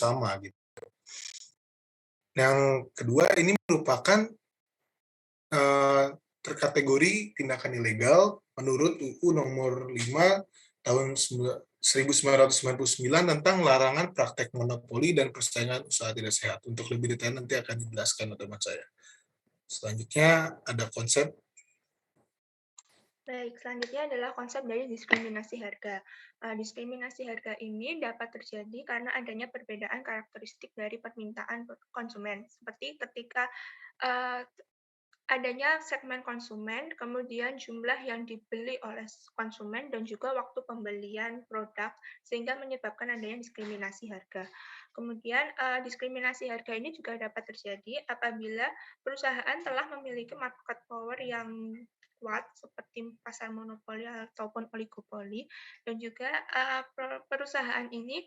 sama gitu. Yang kedua, ini merupakan terkategori tindakan ilegal menurut UU Nomor 5 Tahun 1999 tentang larangan praktek monopoli dan persaingan usaha tidak sehat. Untuk lebih detail nanti akan dijelaskan oleh teman saya. Selanjutnya ada konsep. Baik, selanjutnya adalah konsep dari diskriminasi harga. Diskriminasi harga ini dapat terjadi karena adanya perbedaan karakteristik dari permintaan konsumen, seperti ketika adanya segmen konsumen, kemudian jumlah yang dibeli oleh konsumen, dan juga waktu pembelian produk, sehingga menyebabkan adanya diskriminasi harga. Kemudian, diskriminasi harga ini juga dapat terjadi apabila perusahaan telah memiliki market power yang kuat, seperti pasar monopoli ataupun oligopoli, dan juga perusahaan ini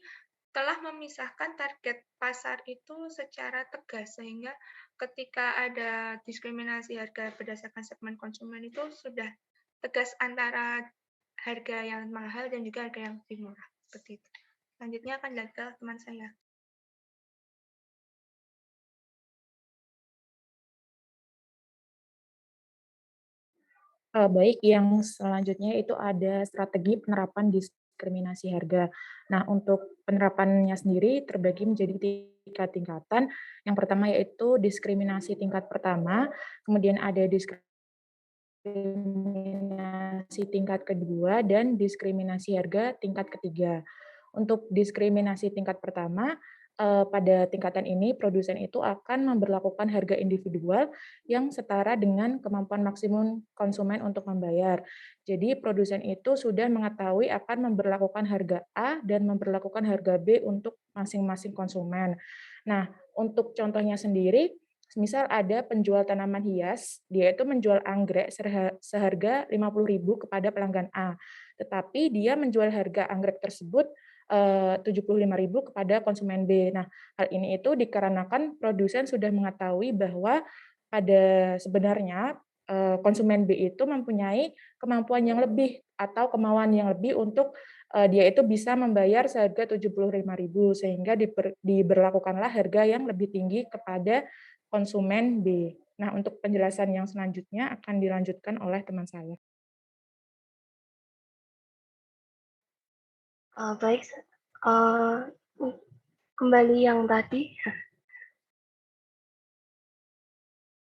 telah memisahkan target pasar itu secara tegas, sehingga ketika ada diskriminasi harga berdasarkan segmen konsumen itu sudah tegas antara harga yang mahal dan juga harga yang lebih murah, seperti itu. Selanjutnya akan dilanjutkan teman saya. Baik, yang selanjutnya itu ada strategi penerapan diskriminasi harga. Nah, untuk penerapannya sendiri terbagi menjadi 3 tingkatan. Yang pertama yaitu diskriminasi tingkat pertama, kemudian ada diskriminasi tingkat kedua, dan diskriminasi harga tingkat ketiga. Untuk diskriminasi tingkat pertama, pada tingkatan ini produsen itu akan memberlakukan harga individual yang setara dengan kemampuan maksimum konsumen untuk membayar. Jadi produsen itu sudah mengetahui akan memberlakukan harga A dan memberlakukan harga B untuk masing-masing konsumen. Nah, untuk contohnya sendiri, misal ada penjual tanaman hias, dia itu menjual anggrek seharga 50.000 kepada pelanggan A, tetapi dia menjual harga anggrek tersebut 75.000 kepada konsumen B. Nah, hal ini itu dikarenakan produsen sudah mengetahui bahwa pada sebenarnya konsumen B itu mempunyai kemampuan yang lebih atau kemauan yang lebih untuk dia itu bisa membayar seharga 75.000, sehingga diberlakukanlah harga yang lebih tinggi kepada konsumen B. Nah, untuk penjelasan yang selanjutnya akan dilanjutkan oleh teman saya. Baik, kembali yang tadi.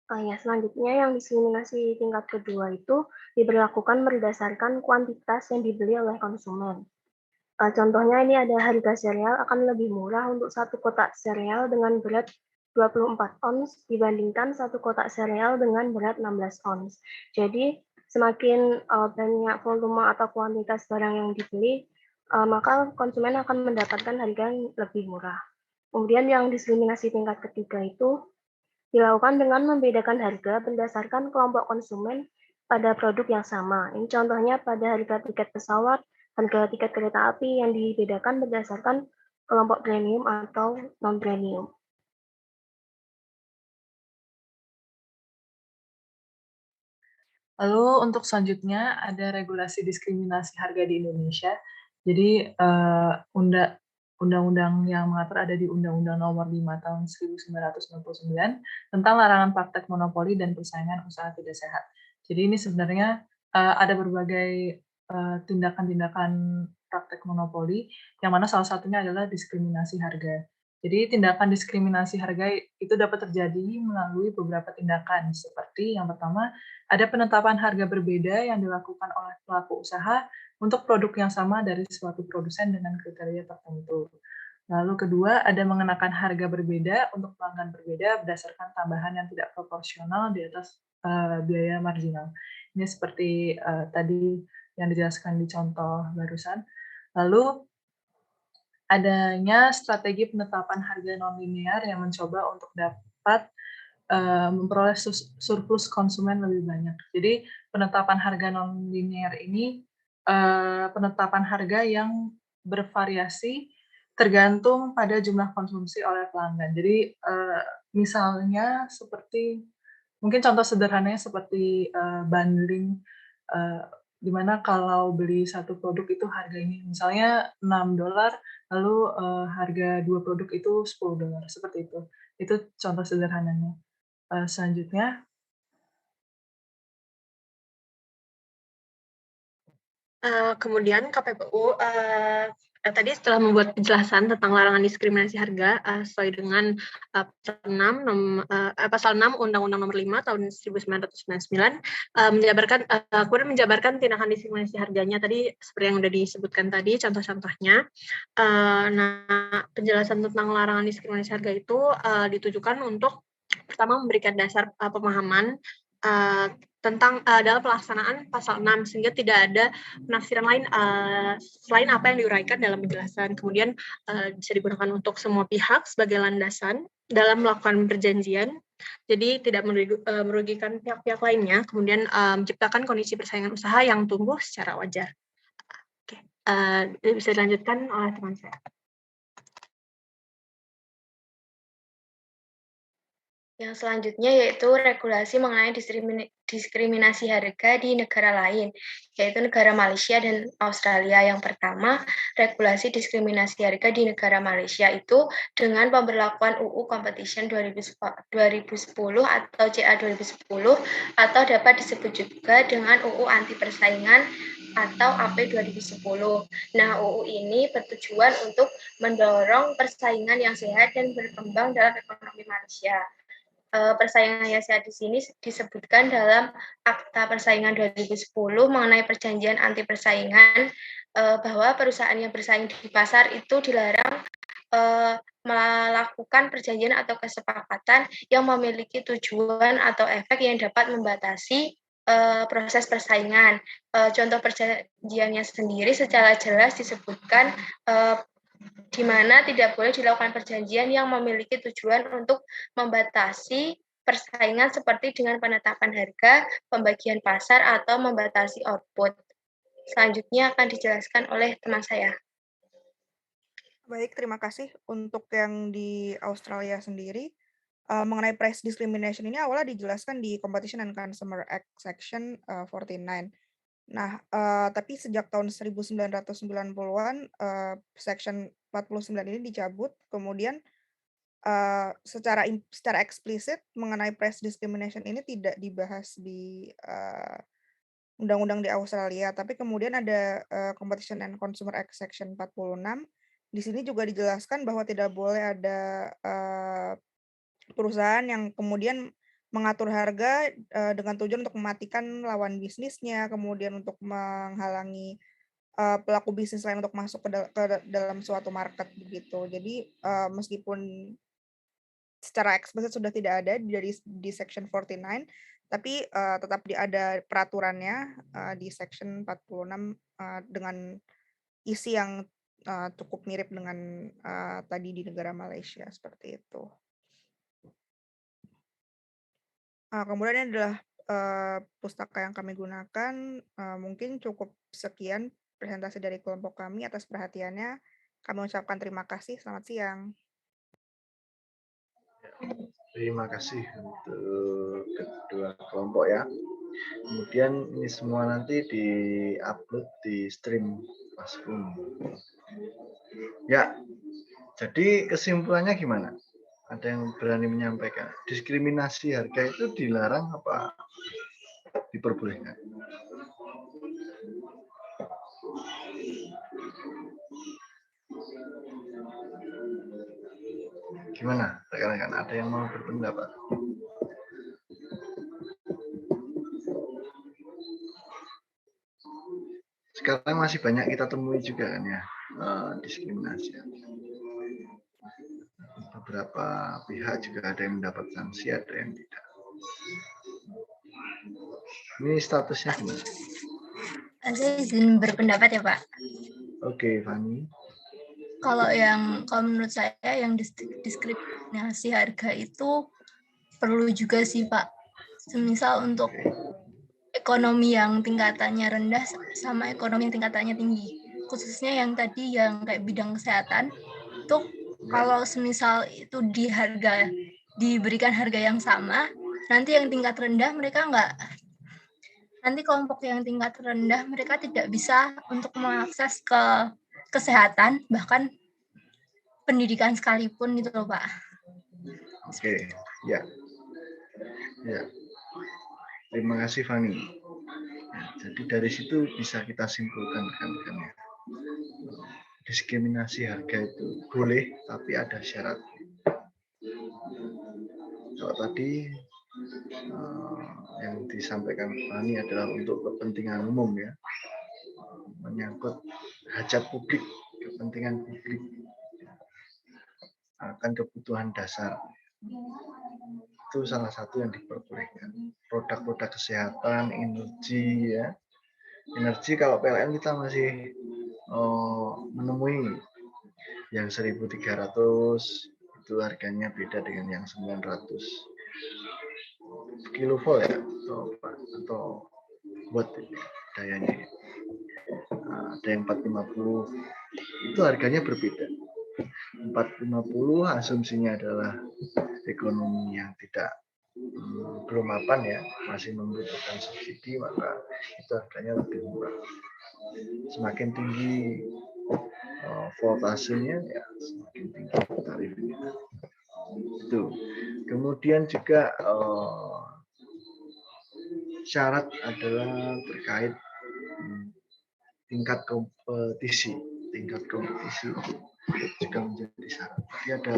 Ya, selanjutnya yang diskriminasi tingkat kedua itu diberlakukan berdasarkan kuantitas yang dibeli oleh konsumen. Contohnya ini ada harga sereal akan lebih murah untuk satu kotak sereal dengan berat 24 ons dibandingkan satu kotak sereal dengan berat 16 ons. Jadi semakin banyak volume atau kuantitas barang yang dibeli, maka konsumen akan mendapatkan harga yang lebih murah. Kemudian yang diskriminasi tingkat ketiga itu dilakukan dengan membedakan harga berdasarkan kelompok konsumen pada produk yang sama. Ini contohnya pada harga tiket pesawat, harga tiket kereta api yang dibedakan berdasarkan kelompok premium atau non-premium. Lalu untuk selanjutnya ada regulasi diskriminasi harga di Indonesia. Jadi undang-undang yang mengatur ada di Undang-Undang Nomor 5 Tahun 1999 tentang larangan praktek monopoli dan persaingan usaha tidak sehat. Jadi ini sebenarnya ada berbagai tindakan-tindakan praktek monopoli, yang mana salah satunya adalah diskriminasi harga. Jadi tindakan diskriminasi harga itu dapat terjadi melalui beberapa tindakan, seperti yang pertama, ada penetapan harga berbeda yang dilakukan oleh pelaku usaha untuk produk yang sama dari suatu produsen dengan kriteria tertentu. Lalu kedua, ada mengenakan harga berbeda untuk pelanggan berbeda berdasarkan tambahan yang tidak proporsional di atas biaya marginal. Ini seperti tadi yang dijelaskan di contoh barusan. Lalu adanya strategi penetapan harga non-linear yang mencoba untuk dapat memperoleh surplus konsumen lebih banyak. Jadi penetapan harga non-linear ini penetapan harga yang bervariasi tergantung pada jumlah konsumsi oleh pelanggan. Jadi misalnya seperti, mungkin contoh sederhananya seperti bundling Dimana kalau beli satu produk itu harganya misalnya $6, lalu harga 2 produk itu $10, seperti itu. Itu contoh sederhananya. Selanjutnya, kemudian KPPU tadi setelah membuat penjelasan tentang larangan diskriminasi harga sesuai dengan pasal 6 Undang-Undang Nomor 5 Tahun 1999 kemudian menjabarkan tindakan diskriminasi harganya tadi seperti yang sudah disebutkan tadi contoh-contohnya. Nah, penjelasan tentang larangan diskriminasi harga itu ditujukan untuk pertama memberikan dasar pemahaman tentang dalam pelaksanaan pasal 6 sehingga tidak ada penafsiran lain selain apa yang diuraikan dalam penjelasan. Kemudian bisa digunakan untuk semua pihak sebagai landasan dalam melakukan perjanjian. Jadi tidak merugikan pihak-pihak lainnya. Kemudian menciptakan kondisi persaingan usaha yang tumbuh secara wajar. Oke, bisa dilanjutkan oleh teman saya. Yang selanjutnya yaitu regulasi mengenai diskriminasi harga di negara lain, yaitu negara Malaysia dan Australia. Yang pertama, regulasi diskriminasi harga di negara Malaysia itu dengan pemberlakuan UU Competition 2010 atau CA 2010 atau dapat disebut juga dengan UU Anti Persaingan atau AP 2010. Nah, UU ini bertujuan untuk mendorong persaingan yang sehat dan berkembang dalam ekonomi Malaysia. Persaingan yang sehat di sini disebutkan dalam Akta Persaingan 2010 mengenai perjanjian anti persaingan bahwa perusahaan yang bersaing di pasar itu dilarang melakukan perjanjian atau kesepakatan yang memiliki tujuan atau efek yang dapat membatasi proses persaingan. Contoh perjanjiannya sendiri secara jelas disebutkan di mana tidak boleh dilakukan perjanjian yang memiliki tujuan untuk membatasi persaingan seperti dengan penetapan harga, pembagian pasar, atau membatasi output. Selanjutnya akan dijelaskan oleh teman saya. Baik, terima kasih. Untuk yang di Australia sendiri, mengenai price discrimination ini awalnya dijelaskan di Competition and Consumer Act Section 49. Nah, tapi sejak tahun 1990-an, Section 49 ini dicabut, kemudian secara eksplisit mengenai price discrimination ini tidak dibahas di undang-undang di Australia, tapi kemudian ada Competition and Consumer Act Section 46. Di sini juga dijelaskan bahwa tidak boleh ada perusahaan yang kemudian mengatur harga dengan tujuan untuk mematikan lawan bisnisnya, kemudian untuk menghalangi pelaku bisnis lain untuk masuk ke dalam suatu market begitu. Jadi meskipun secara eksplisit sudah tidak ada di Section 49, tapi tetap ada peraturannya di Section 46 dengan isi yang cukup mirip dengan tadi di negara Malaysia seperti itu. Kemudian ini adalah pustaka yang kami gunakan. Mungkin cukup sekian presentasi dari kelompok kami. Atas perhatiannya, kami ucapkan terima kasih. Selamat siang. Terima kasih untuk kedua kelompok ya. Kemudian ini semua nanti di-upload di stream Classroom. Ya, jadi kesimpulannya gimana? Ada yang berani menyampaikan? Diskriminasi harga itu dilarang apa diperbolehkan? Gimana? Rekan-rekan, ada yang mau berpendapat? Sekarang masih banyak kita temui juga kan ya, diskriminasi. Beberapa pihak juga ada yang mendapat sanksi, ada yang tidak. Ini statusnya gimana? Saya izin berpendapat ya Pak. Oke, Fani. Kalau menurut saya yang diskriminasi harga itu perlu juga sih Pak. Semisal untuk ekonomi yang tingkatannya rendah sama ekonomi yang tingkatannya tinggi. Khususnya yang tadi yang kayak bidang kesehatan, itu kalau semisal itu diberikan harga yang sama, nanti yang tingkat rendah mereka nanti kelompok yang tingkat rendah mereka tidak bisa untuk mengakses ke kesehatan, bahkan pendidikan sekalipun gitu loh Pak. Oke, ya. Ya. Terima kasih Fani. Jadi dari situ bisa kita simpulkan rekan-rekan ya. Diskriminasi harga itu boleh, tapi ada syarat. Kalau tadi yang disampaikan Fani adalah untuk kepentingan umum ya, menyangkut hajat publik, kepentingan publik, akan kebutuhan dasar. Itu salah satu yang diperbolehkan. Produk-produk kesehatan, energi ya. Energi kalau PLN kita masih menemui yang 1.300 itu harganya beda dengan yang 900 kilovolt ya atau watt dayanya. Ada yang 450 itu harganya berbeda. 450 asumsinya adalah ekonomi yang belum mapan ya, masih membutuhkan subsidi, maka itu harganya lebih murah. Semakin tinggi voltasenya ya semakin tinggi tarifnya. Itu. Kemudian juga syarat adalah terkait tingkat kompetisi. Tingkat kompetisi juga menjadi syarat. Jadi ada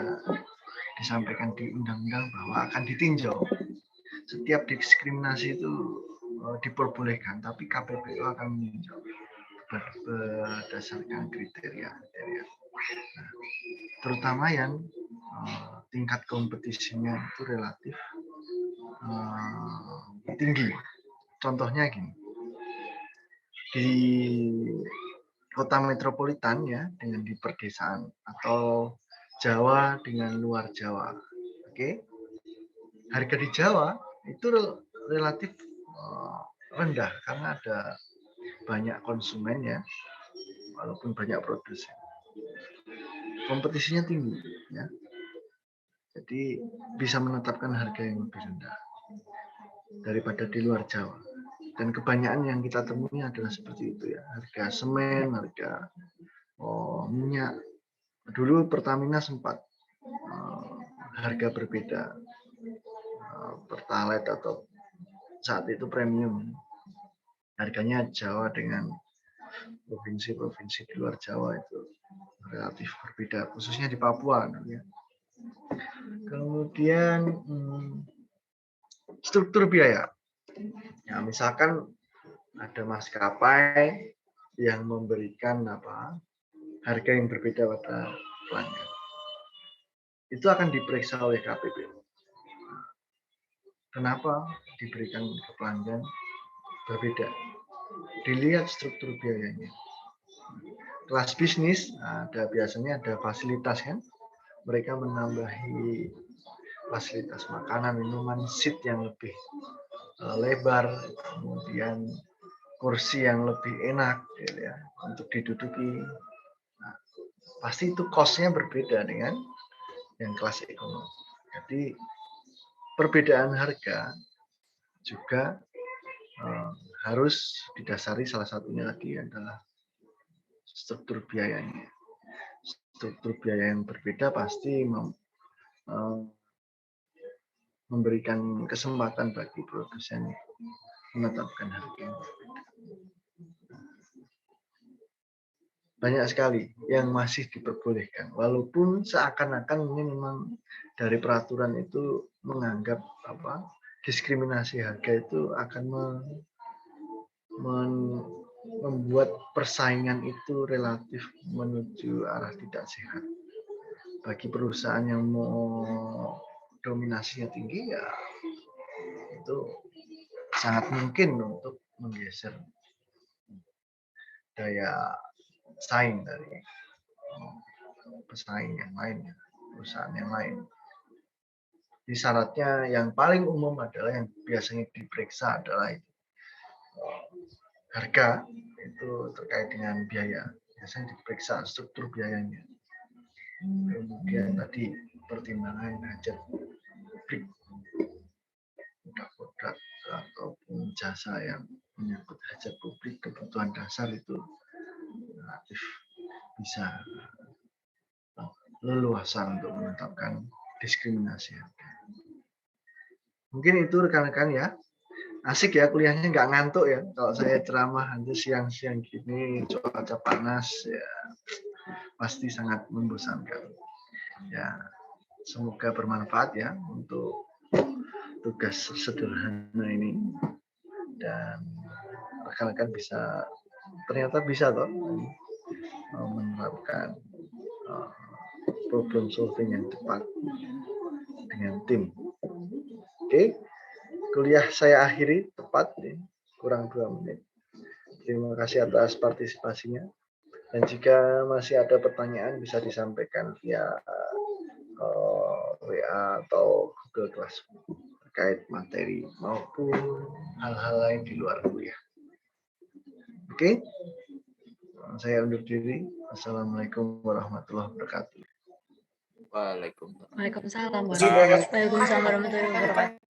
disampaikan di undang-undang bahwa akan ditinjau. Setiap diskriminasi itu diperbolehkan, tapi KPPU akan meninjau berdasarkan kriteria. Nah, terutama yang tingkat kompetisinya itu relatif tinggi. Contohnya gini, di kota metropolitan ya, dengan di perdesaan atau Jawa dengan luar Jawa, oke? Harga di Jawa itu relatif rendah karena ada banyak konsumen ya, walaupun banyak produsen. Kompetisinya tinggi ya, jadi bisa menetapkan harga yang lebih rendah daripada di luar Jawa. Dan kebanyakan yang kita temui adalah seperti itu ya, harga semen, harga minyak. Dulu Pertamina sempat harga berbeda, Pertalite atau saat itu premium. Harganya Jawa dengan provinsi-provinsi di luar Jawa itu relatif berbeda, khususnya di Papua. Ya. Kemudian struktur biaya. Ya, misalkan ada maskapai yang memberikan harga yang berbeda pada pelanggan. Itu akan diperiksa oleh KPPU. Kenapa diberikan ke pelanggan berbeda? Dilihat struktur biayanya. Kelas bisnis biasanya ada fasilitas kan? Mereka menambahi fasilitas makanan, minuman, seat yang lebih lebar, kemudian kursi yang lebih enak gitu ya, untuk diduduki. Nah, pasti itu cost-nya berbeda dengan yang kelas ekonomi. Jadi perbedaan harga juga harus didasari, salah satunya lagi adalah struktur biayanya. Struktur biaya yang berbeda pasti memberikan kesempatan bagi produsen menetapkan harga yang berbeda. Banyak sekali yang masih diperbolehkan, walaupun seakan-akan ini memang dari peraturan itu menganggap diskriminasi harga itu akan membuat persaingan itu relatif menuju arah tidak sehat. Bagi perusahaan yang mau dominasinya tinggi ya itu sangat mungkin untuk menggeser daya saing dari pesaing yang lain, perusahaan yang lain. Di syaratnya yang paling umum adalah yang biasanya diperiksa adalah itu. Harga itu terkait dengan biaya, biasanya diperiksa struktur biayanya. Kemudian tadi pertimbangan hajat publik, produk-produk ataupun jasa yang menyangkut hajat publik, kebutuhan dasar itu relatif bisa leluasa untuk menetapkan diskriminasi harga. Mungkin itu rekan-rekan ya. Asik ya kuliahnya, nggak ngantuk ya. Kalau saya ceramah nanti siang-siang gini, cuaca panas ya pasti sangat membosankan. Ya, semoga bermanfaat ya untuk tugas sederhana ini, dan rekan-rekan bisa, ternyata bisa toh menerapkan problem solving yang cepat dengan tim. Oke, kuliah saya akhiri tepat nih, kurang 2 menit. Terima kasih atas partisipasinya. Dan jika masih ada pertanyaan bisa disampaikan via WA atau Google Classroom terkait materi maupun hal-hal lain di luar kuliah. Oke, saya undur diri. Assalamualaikum warahmatullahi wabarakatuh. Waalaikumsalam. Waalaikumsalam warahmatullahi wabarakatuh.